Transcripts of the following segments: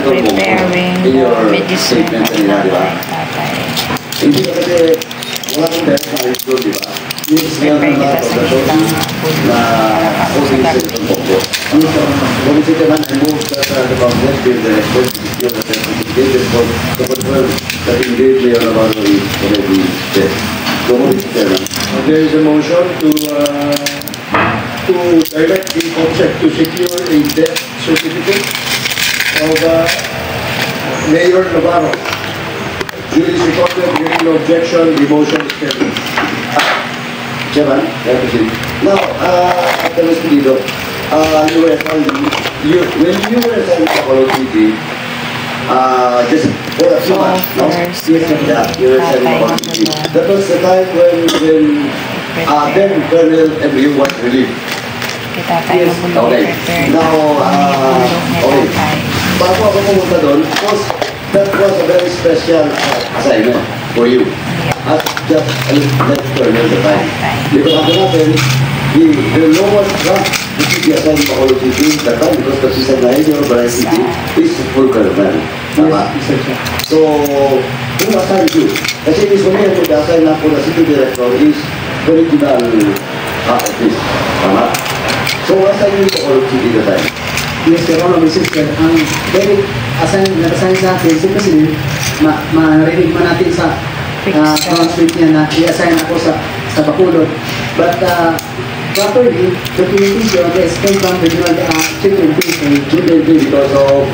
preparing the medicine ng tatay. Hindi ka kasi wala kong dahil sa ito, di ba? Prepare kita sa kitang na officer ng Bongo. Kung ito naman ay move that the government will the responsibility of the certificated for the confirm that indeed they are already dead. So what is it? There is a motion to direct the object to secure a death certificate of Mayor Navarro. Duly supported, hearing no objection, the motion is carried. Chairman, now, after Mr. Dido, you were assigned, when you were assigned to Apollo TV, just for a few months, no? You were assigned to Apollo TV. That was the time when then Colonel M.U. was relieved. Yes, okay. Now, okay. Bago ako pumunta doon, because that was a very special assignment for you. At just a lieutenant colonel at the time. Because after natin, the lowest rank which is the assigned to Apollo TV at that time, because the season 9 or Baray City is full colonel. Tama? So, who assigned you? Kasi mismo niya, mag-assign na po na city director is original office. Tama? So, assigned you to Apollo TV at that time? Yes, Your Honor, Mrs. Chair. Ang very nag-assign sa akin, si President, marinig man natin sa announcement niya na i-assign ako sa Bacolod. But properly, documentation is came from the Chief PNP because of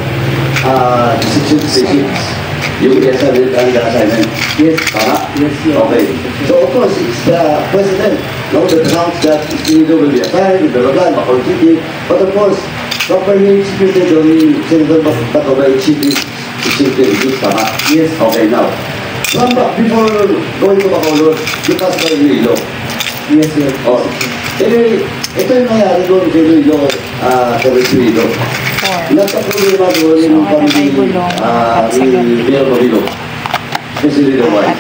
Section 66. You will assign the assignment. Yes. Yes. Yes. Okay. So of course, it's the President. No, the grounds that Senator will be assigned, blah, blah, blah, Bacolod City. But of course, properly executed only Senator Batobay City is tama. Yes. Okay, now. Before going to Bacolod, you pass by Iloilo. Yes, yes. Oh. Anyway, ito yung nangyari doon sa Iloilo, Iloilo. Nagka-problema doon yung family ni Mayor Mabilo. Especially the wife.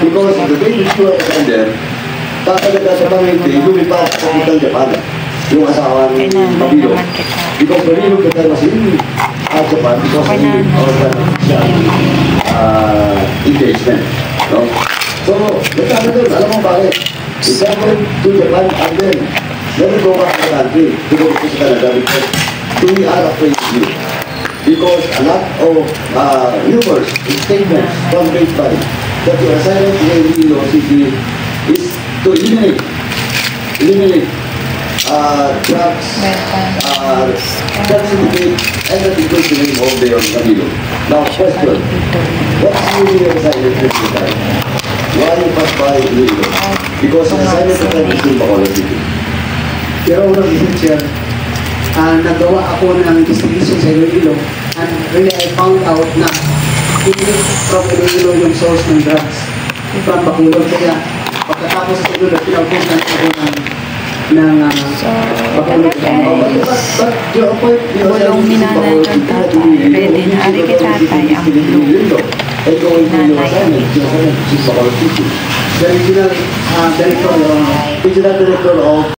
Because the day before I attend there, tatalaga sa pamilya, lumipat sa Putang Japan. Yung asawa ni Mabilo. Because Mabilo kita masih at Japan because of the engagement. No? So, nagkala doon, alam mo bakit? If I go to Japan and then never go back to the country to go to Canada because we are afraid of you. Because a lot of rumors, statements from Great Body that your assignment in the city is to eliminate drugs, certificate, and that it goes to the name of the Camilo. Now, question, what's really your assignment in the time? Why you pass by Iloilo? Because the assignment of time is in Bacolod City. Your Honor, Mr. Chair, nagawa ako ng investigation sa Iloilo and really I found out na hindi from Iloilo yung source ng drugs from Bacolod. Kaya pagkatapos sa Iloilo, pinagpuntan ako ng Bacolod. Bulong minanay ng tatay. Pwede na ari kay tatay ang bulong. Nanay. The regional director of